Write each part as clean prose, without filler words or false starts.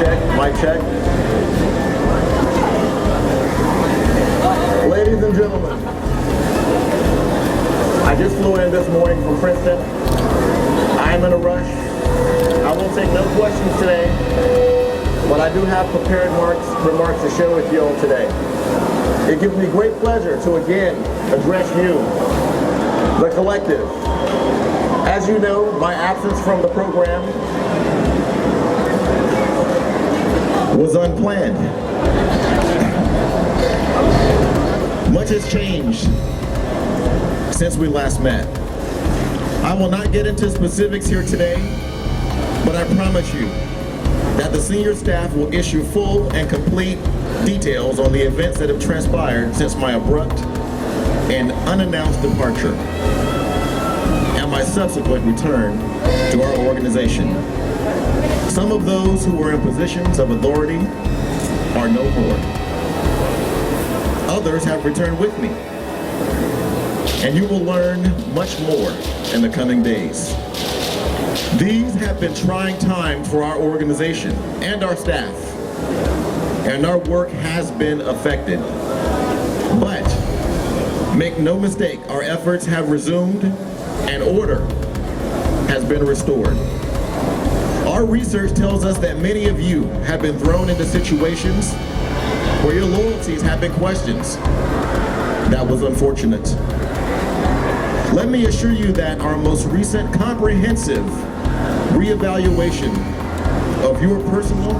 check, mic check. Ladies and gentlemen, I just flew in this morning from Princeton. I'm in a rush. I will take no questions today, but I do have prepared remarks to share with you all today. It gives me great pleasure to again address you, the collective. As you know, my absence from the program was unplanned. Much has changed since we last met. I will not get into specifics here today, but I promise you that the senior staff will issue full and complete details on the events that have transpired since my abrupt and unannounced departure and my subsequent return to our organization. Some of those who were in positions of authority are no more. Others have returned with me, and you will learn much more in the coming days. These have been trying times for our organization and our staff, and our work has been affected. But make no mistake, our efforts have resumed and order has been restored. Our research tells us that many of you have been thrown into situations where your loyalties have been questioned. That was unfortunate. Let me assure you that our most recent comprehensive reevaluation of your personal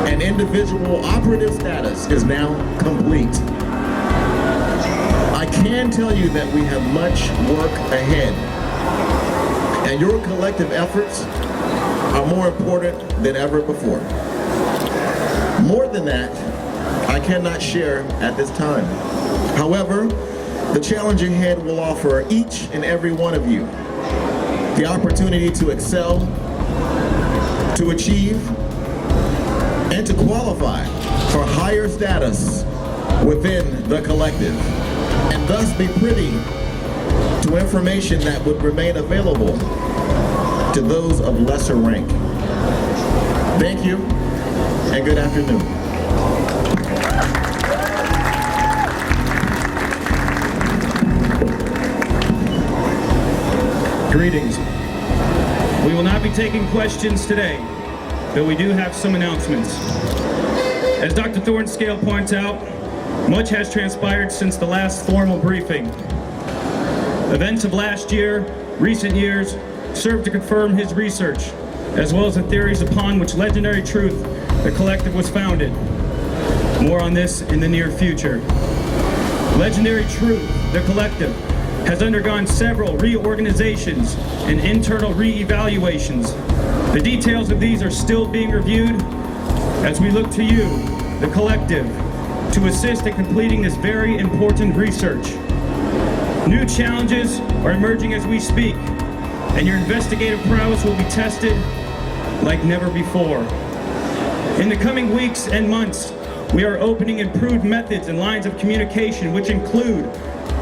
and individual operative status is now complete. I can tell you that we have much work ahead, and your collective efforts are more important than ever before. More than that, I cannot share at this time. However, the challenge ahead will offer each and every one of you the opportunity to excel, to achieve, and to qualify for higher status within the collective, and thus be privy to information that would remain available to those of lesser rank. Thank you, and good afternoon. Greetings. We will not be taking questions today, but we do have some announcements. As Dr. Thornscale points out, much has transpired since the last formal briefing. Events of last year, recent years, serve to confirm his research, as well as the theories upon which Legendary Truth, the collective, was founded. More on this in the near future. Legendary Truth, the collective, has undergone several reorganizations and internal re-evaluations. The details of these are still being reviewed as we look to you, the collective, to assist in completing this very important research. New challenges are emerging as we speak, and your investigative prowess will be tested like never before. In the coming weeks and months, we are opening improved methods and lines of communication which include,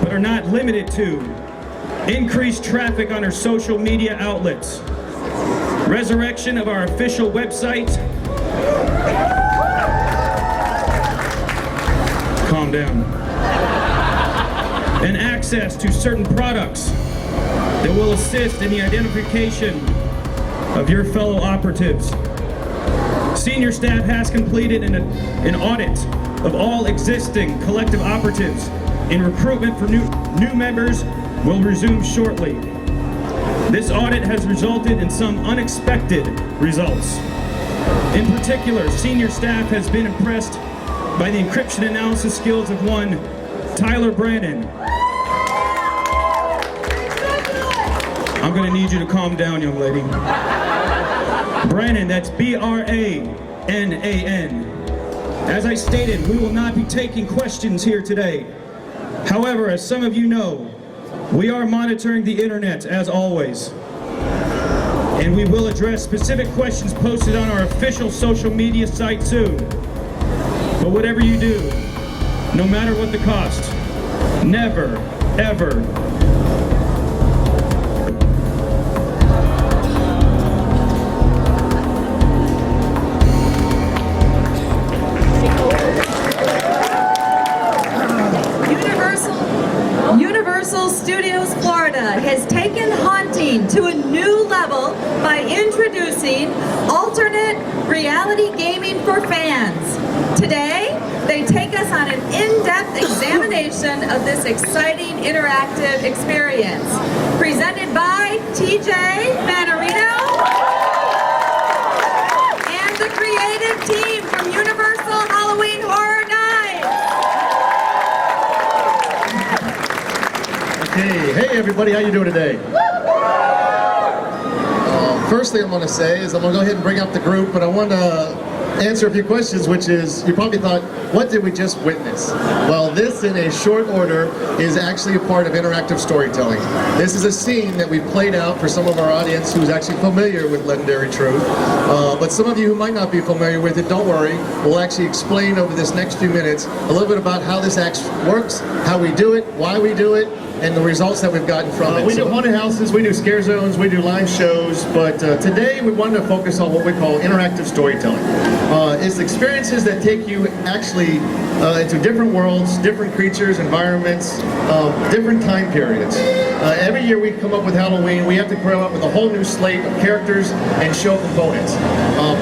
but are not limited to, increased traffic on our social media outlets, resurrection of our official website, calm down, and access to certain products that will assist in the identification of your fellow operatives. Senior staff has completed an audit of all existing collective operatives, and recruitment for new members will resume shortly. This audit has resulted in some unexpected results. In particular, senior staff has been impressed by the encryption analysis skills of one Tyler Brannon. I'm gonna need you to calm down, young lady. Brannon, that's B-R-A-N-A-N. As I stated, we will not be taking questions here today. However, as some of you know, we are monitoring the internet as always, and we will address specific questions posted on our official social media site soon. But whatever you do, no matter what the cost, never, ever Reality Gaming for Fans. Today, they take us on an in-depth examination of this exciting interactive experience. Presented by TJ Manarino and the creative team from Universal Halloween Horror Nights. Hey everybody, how you doing today? First thing I'm going to say is I'm going to go ahead and bring up the group, but I want to answer a few questions, which is, you probably thought, what did we just witness? Well, this in a short order is actually a part of interactive storytelling. This is a scene that we've played out for some of our audience who's actually familiar with Legendary Truth. But some of you who might not be familiar with it, don't worry. We'll actually explain over this next few minutes a little bit about how this actually works, how we do it, why we do it, and the results that we've gotten from it. We do haunted houses, we do scare zones, we do live shows, but today we wanted to focus on what we call interactive storytelling. It's experiences that take you actually into different worlds, different creatures, environments, different time periods. Every year we come up with Halloween, we have to come up with a whole new slate of characters and show components.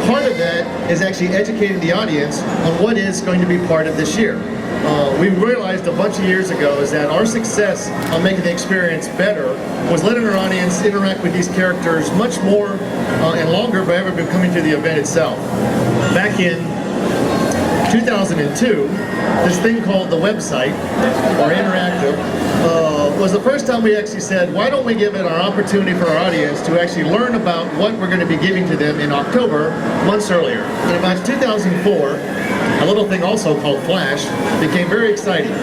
Part of that is actually educating the audience on what is going to be part of this year. We realized a bunch of years ago is that our success on making the experience better was letting our audience interact with these characters much more and longer by ever been coming to the event itself. Back in 2002, this thing called the website, or interactive, was the first time we actually said, why don't we give it our opportunity for our audience to actually learn about what we're going to be giving to them in October, months earlier. In about 2004, a little thing also called Flash became very exciting.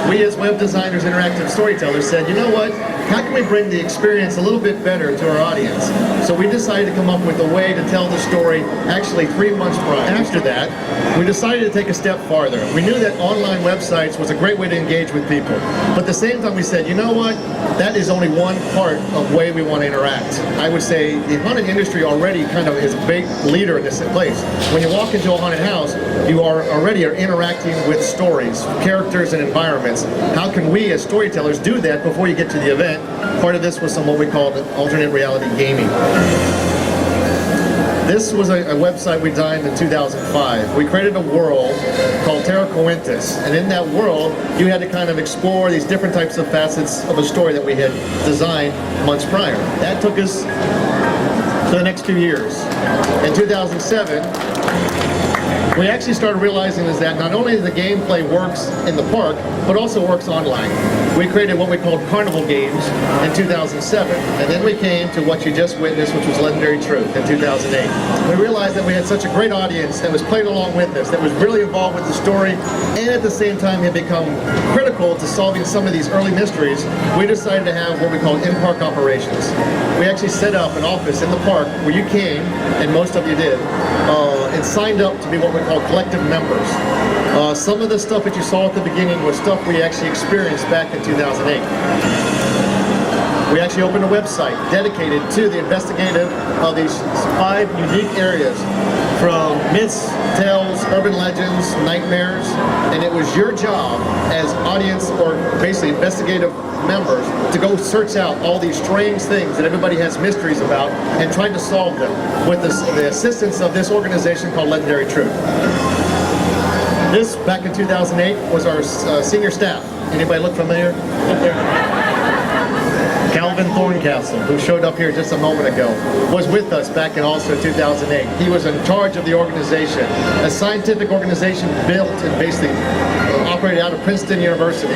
We as web designers, interactive storytellers said, you know what, how can we bring the experience a little bit better to our audience? So we decided to come up with a way to tell the story actually 3 months prior. After that, we decided to take a step farther. We knew that online websites was a great way to engage with people. But at the same time we said, you know what, that is only one part of the way we want to interact. I would say the haunted industry already kind of is a big leader in this place. When you walk into a haunted house, you already are interacting with stories, characters, and environments. How can we as storytellers do that before you get to the event? Part of this was some what we call alternate reality gaming. This was a website we designed in 2005. We created a world called Terra Coentus, and in that world, you had to kind of explore these different types of facets of a story that we had designed months prior. That took us to the next few years. In 2007, we actually started realizing is that not only the gameplay works in the park, but also works online. We created what we called Carnival Games in 2007, and then we came to what you just witnessed, which was Legendary Truth in 2008. We realized that we had such a great audience that was playing along with us, that was really involved with the story, and at the same time had become critical to solving some of these early mysteries. We decided to have what we call in-park operations. We actually set up an office in the park where you came, and most of you did, and signed up to be what we call collective members. Some of the stuff that you saw at the beginning was stuff we actually experienced back in 2008. We actually opened a website dedicated to the investigative of these 5 unique areas, from myths, tales, urban legends, nightmares, and it was your job as audience, or basically investigative members, to go search out all these strange things that everybody has mysteries about and try to solve them with the assistance of this organization called Legendary Truth. This, back in 2008, was our senior staff. Anybody look familiar? Up there. Calvin Thorncastle, who showed up here just a moment ago, was with us back in also 2008. He was in charge of the organization, a scientific organization built and basically operated out of Princeton University.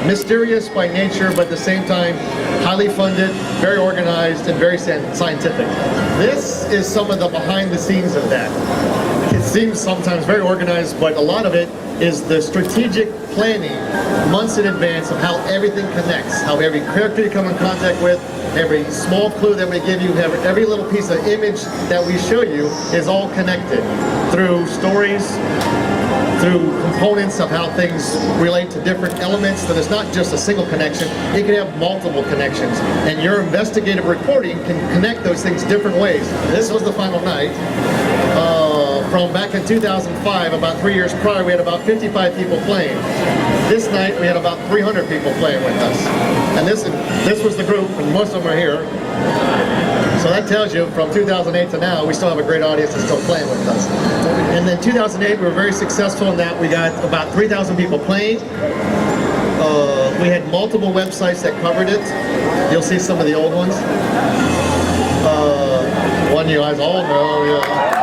Mysterious by nature, but at the same time, highly funded, very organized, and very scientific. This is some of the behind the scenes of that. It seems sometimes very organized, but a lot of it is the strategic planning months in advance of how everything connects, how every character you come in contact with, every small clue that we give you, every little piece of image that we show you is all connected through stories, through components of how things relate to different elements, that it's not just a single connection, it can have multiple connections. And your investigative reporting can connect those things different ways. This was the final night. From back in 2005, about 3 years prior, we had about 55 people playing. This night, we had about 300 people playing with us. And this was the group, and most of them are here. So So that tells you from 2008 to now, we still have a great audience that's still playing with us. And then 2008, we were very successful in that we got about 3,000 people playing. We had multiple websites that covered it. You'll see some of the old ones. One you guys all know. Yeah.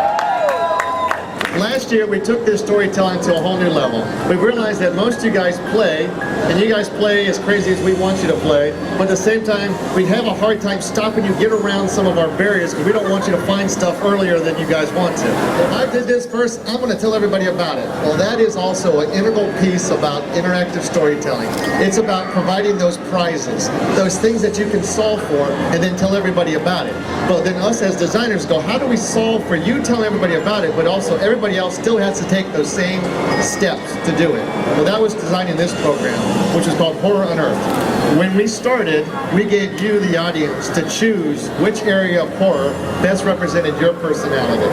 Last year, we took this storytelling to a whole new level. We realized that most of you guys play, and you guys play as crazy as we want you to play, but at the same time, we have a hard time stopping you get around some of our barriers because we don't want you to find stuff earlier than you guys want to. If I did this first, I'm going to tell everybody about it. Well, that is also an integral piece about interactive storytelling. It's about providing those prizes, those things that you can solve for, and then tell everybody about it. But then us as designers go, how do we solve for you telling everybody about it, but also everybody else still has to take those same steps to do it. Well, that was designing this program, which is called Horror Unearthed. When we started, we gave you, the audience, to choose which area of horror best represented your personality.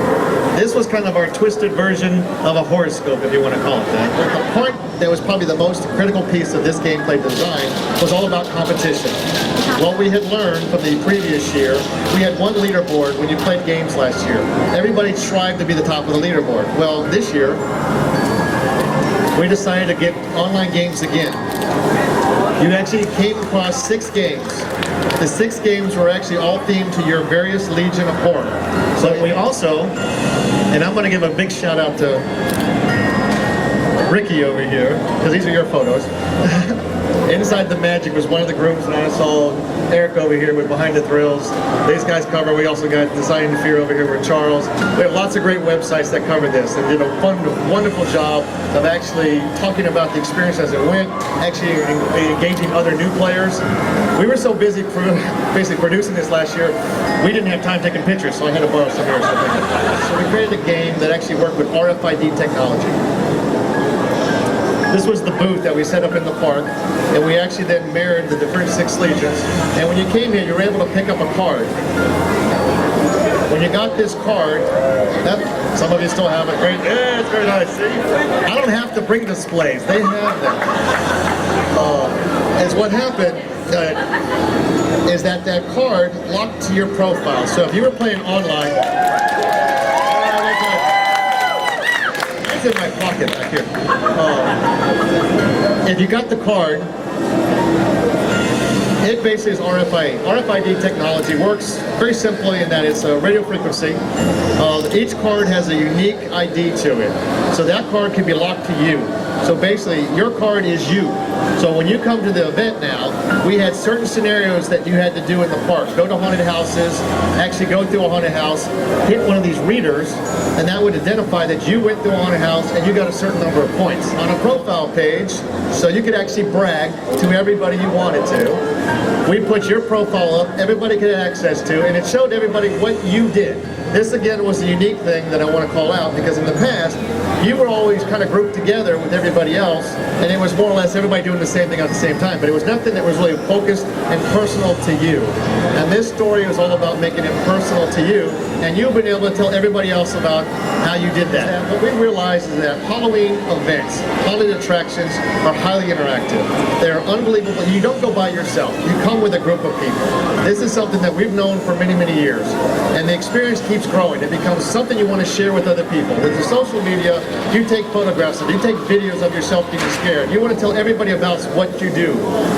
This was kind of our twisted version of a horoscope, if you want to call it that. But the part that was probably the most critical piece of this gameplay design was all about competition. What we had learned from the previous year, we had one leaderboard when you played games last year. Everybody strived to be the top of the leaderboard. Well, this year, we decided to get online games again. You actually came across 6 games. The 6 games were actually all themed to your various legion of horror. So we also, and I'm going to give a big shout out to Ricky over here, because these are your photos. Inside the Magic was one of the groups, and I saw Eric over here with Behind the Thrills. These guys cover. We also got Design the Fear over here with Charles. We have lots of great websites that cover this and did a wonderful job of actually talking about the experience as it went, actually engaging other new players. We were so busy basically producing this last year, we didn't have time taking pictures, so I had to borrow some here. So we created a game that actually worked with RFID technology. This was the booth that we set up in the park, and we actually then mirrored the different 6 legions. And when you came here, you were able to pick up a card. When you got this card, some of you still have it. Great, yeah, it's very nice. See, I don't have to bring displays; they have them. As what happened is that card locked to your profile. So if you were playing online. In my pocket back here. If you got the card, it basically is RFID. RFID technology works very simply in that it's a radio frequency. Each card has a unique ID to it. So that card can be locked to you. So basically, your card is you. So when you come to the event now, we had certain scenarios that you had to do in the park. Go to haunted houses, actually go through a haunted house, hit one of these readers, and that would identify that you went through a haunted house and you got a certain number of points. On a profile page, so you could actually brag to everybody you wanted to. We put your profile up, everybody could have access to, and it showed everybody what you did. This again was a unique thing that I want to call out, because in the past, you were always kind of grouped together with everybody else, and it was more or less everybody doing the same thing at the same time, but it was nothing that was really focused and personal to you. And this story is all about making it personal to you, and you've been able to tell everybody else about how you did that. And what we realized is that Halloween events, Halloween attractions are highly interactive. They're unbelievable. You don't go by yourself. You come with a group of people. This is something that we've known for many, many years, and the experience keeps growing. It becomes something you want to share with other people. With the social media, you take photographs, you take videos of yourself being scared. You want to tell everybody about what you do.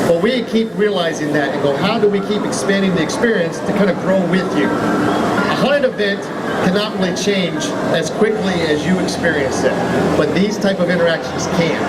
But we keep realizing that and go, how do we keep expanding the experience to kind of grow with you? A haunted event cannot really change as quickly as you experience it, but these type of interactions can.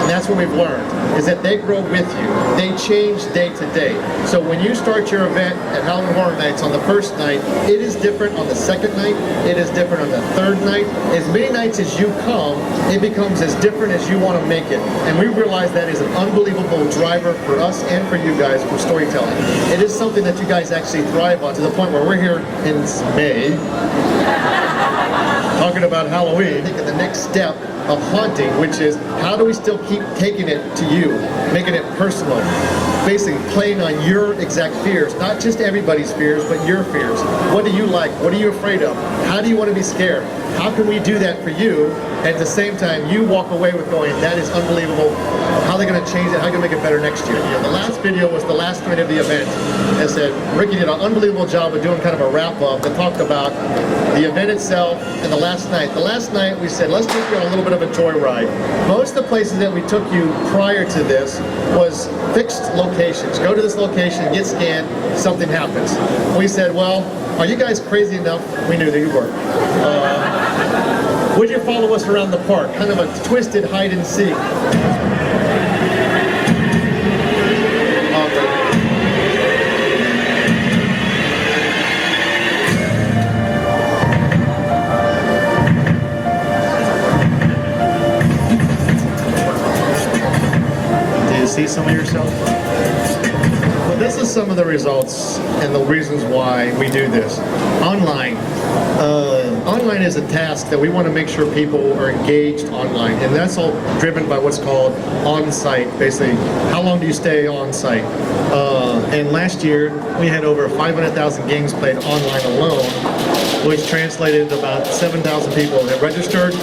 And that's what we've learned, is that they grow with you. They change day to day. So when you start your event at Halloween Horror Nights on the first night, it is different on the second night, it is different on the third night. As many nights as you come, it becomes as different as you want to make it. And we realize that is an unbelievable driver for us and for you guys for storytelling. It is something that you guys actually thrive on, to the point where we're here in May. talking about Halloween. Taking the next step of haunting, which is how do we still keep taking it to you, making it personal, basically playing on your exact fears, not just everybody's fears, but your fears. What do you like? What are you afraid of? How do you want to be scared? How can we do that for you? At the same time, you walk away with going, that is unbelievable. How are they going to change it? How are they going to make it better next year? The last video was the last night of the event. I said, Ricky did an unbelievable job of doing kind of a wrap-up that talked about the event itself and the last night. The last night we said, let's take you on a little bit of a joyride. Most of the places that we took you prior to this was fixed locations. Go to this location, get scanned, something happens. We said, well, are you guys crazy enough? We knew that you were. Would you follow us around the park? Kind of a twisted hide and seek. Do you see some of yourself? Well, this is some of the results and the reasons why we do this. Online. Online is a task that we want to make sure people are engaged online, and that's all driven by what's called on-site. Basically, how long do you stay on-site? And last year, we had over 500,000 games played online alone, which translated to about 7,000 people that registered.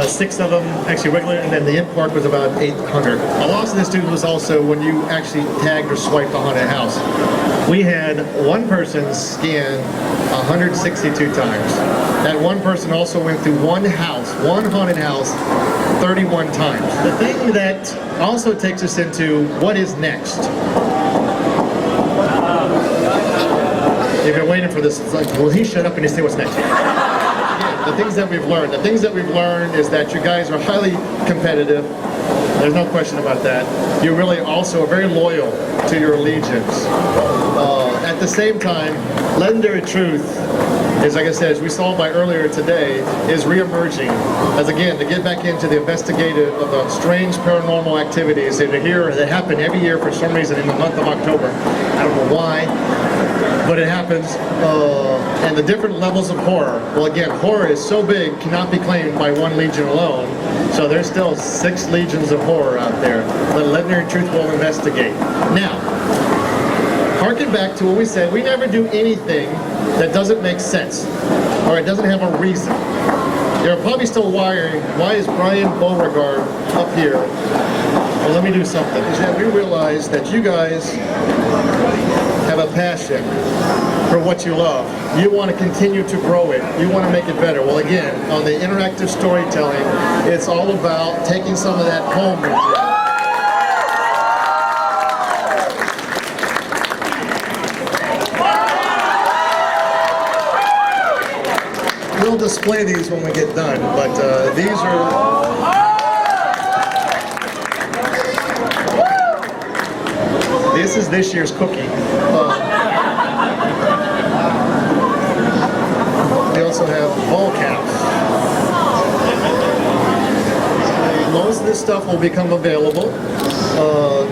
6 of them actually regular, and then the in-park was about 800. A lot of this dude was also when you actually tagged or swiped a haunted house. We had one person scan 162 times. That one person also went through one haunted house, 31 times. The thing that also takes us into what is next. You've been waiting for this. It's like, will he shut up and he say what's next? The things that we've learned. The things that we've learned is that you guys are highly competitive. There's no question about that. You really also are very loyal to your allegiance. At the same time, Legendary Truth is, like I said, as we saw by earlier today, is re-emerging as, again, to get back into the investigative of the strange paranormal activities that are here, that happen every year for some reason in the month of October. I don't know why, but it happens. And the different levels of horror. Well, again, horror is so big, cannot be claimed by one legion alone. So there's still 6 legions of horror out there that Legendary Truth will investigate. Now, harken back to what we said. We never do anything that doesn't make sense, or it doesn't have a reason. You're probably still wiring, why is Brian Beauregard up here? Well, let me do something. Is that we realize that you guys have a passion for what you love. You want to continue to grow it. You want to make it better. Well, again, on the interactive storytelling, it's all about taking some of that home with you. We'll display these when we get done, but these are... This is this year's cookie. We also have ball caps. Most of this stuff will become available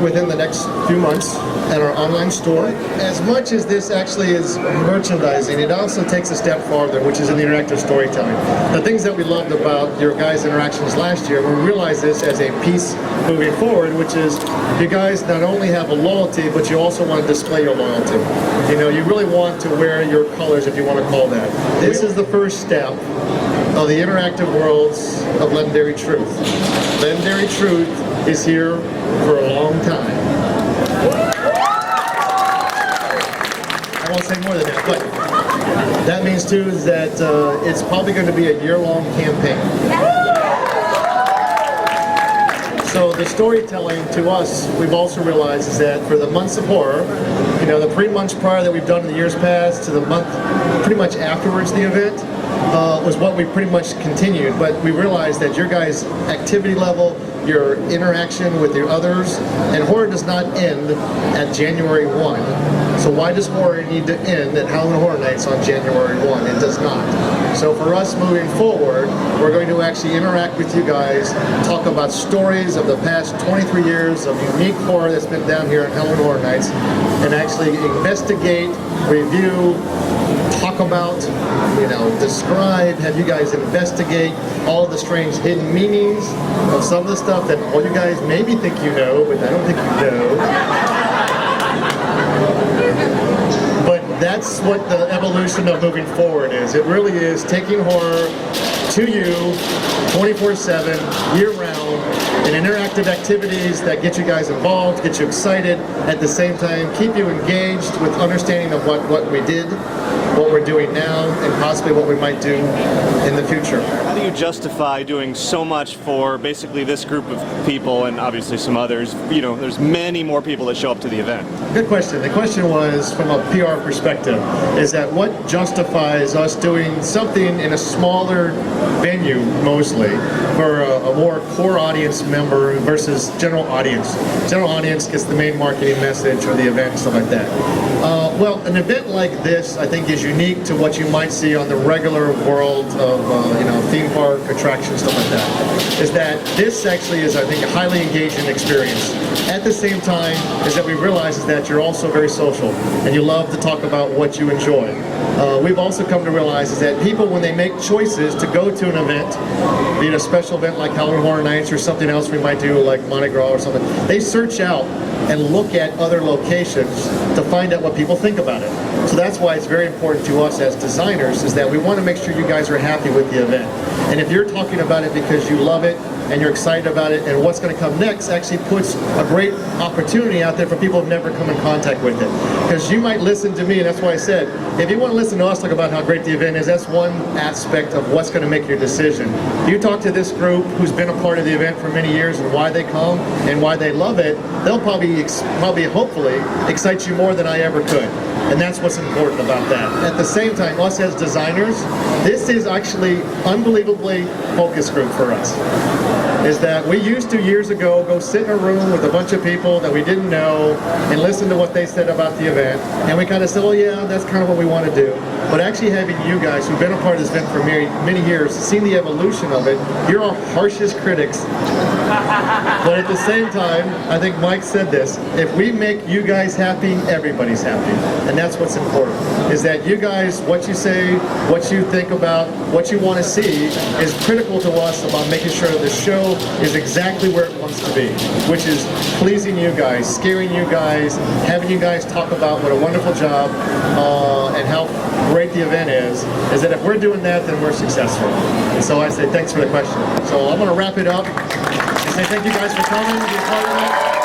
within the next few months at our online store. As much as this actually is merchandising, it also takes a step farther, which is in the interactive storytelling. The things that we loved about your guys' interactions last year, we realized this as a piece moving forward, which is you guys not only have a loyalty, but you also want to display your loyalty. You know, you really want to wear your colors, if you want to call that. This is the first step of the interactive worlds of Legendary Truth. Legendary Truth is here for a long time. I won't say more than that, but that means too is that it's probably going to be a year-long campaign. So the storytelling to us, we've also realized is that for the months of horror, you know, the 3 months prior that we've done in the years past to the month pretty much afterwards the event, was what we pretty much continued. But we realized that your guys' activity level, your interaction with the others, and horror does not end at January 1. So why does horror need to end at Halloween Horror Nights on January 1? It does not. So for us moving forward, we're going to actually interact with you guys, talk about stories of the past 23 years of unique horror that's been down here at Halloween Horror Nights, and actually investigate, review, talk about, describe, have you guys investigate all the strange hidden meanings of some of the stuff that all you guys maybe think you know, but I don't think you know. But that's what the evolution of moving forward is. It really is taking horror to you 24/7, year-round, in interactive activities that get you guys involved, get you excited, at the same time keep you engaged with understanding of what we did, what we're doing now, and possibly what we might do in the future. How do you justify doing so much for basically this group of people and obviously some others? There's many more people that show up to the event. Good question. The question was, from a PR perspective, is that what justifies us doing something in a smaller venue, mostly, for a more core audience member versus general audience? General audience gets the main marketing message or the event, stuff like that. Well, an event like this, I think, is unique to what you might see on the regular world of, theme park attractions, stuff like that. Is that this actually is, I think, a highly engaging experience. At the same time, is that we realize is that you're also very social and you love to talk about what you enjoy. We've also come to realize is that people, when they make choices to go to an event, be it a special event like Halloween Horror Nights or something else we might do like Mardi Gras or something, they search out and look at other locations to find out what people think about it. So that's why it's very important to us as designers is that we want to make sure you guys are happy with the event. And if you're talking about it because you love it and you're excited about it and what's going to come next actually puts a great opportunity out there for people who've never come in contact with it. Because you might listen to me, and that's why I said, if you want to listen to us talk about how great the event is, that's one aspect of what's going to make your decision. You talk to this group who's been a part of the event for many years and why they come and why they love it, they'll probably hopefully excite you more than I ever could. And that's what's important about that. At the same time, us as designers, this is actually unbelievably focus group for us. Is that we used to years ago go sit in a room with a bunch of people that we didn't know and listen to what they said about the event, and we kind of said, well, yeah, that's kind of what we want to do. But actually having you guys who've been a part of this event for many years, seen the evolution of it, you're our harshest critics. But at the same time, I think Mike said this, if we make you guys happy, everybody's happy. And that's what's important, is that you guys, what you say, what you think about, what you want to see is critical to us about making sure the show is exactly where it wants to be, which is pleasing you guys, scaring you guys, having you guys talk about what a wonderful job and how great the event is that if we're doing that, then we're successful. And so I say thanks for the question. So I'm going to wrap it up and say thank you guys for coming, being part of it.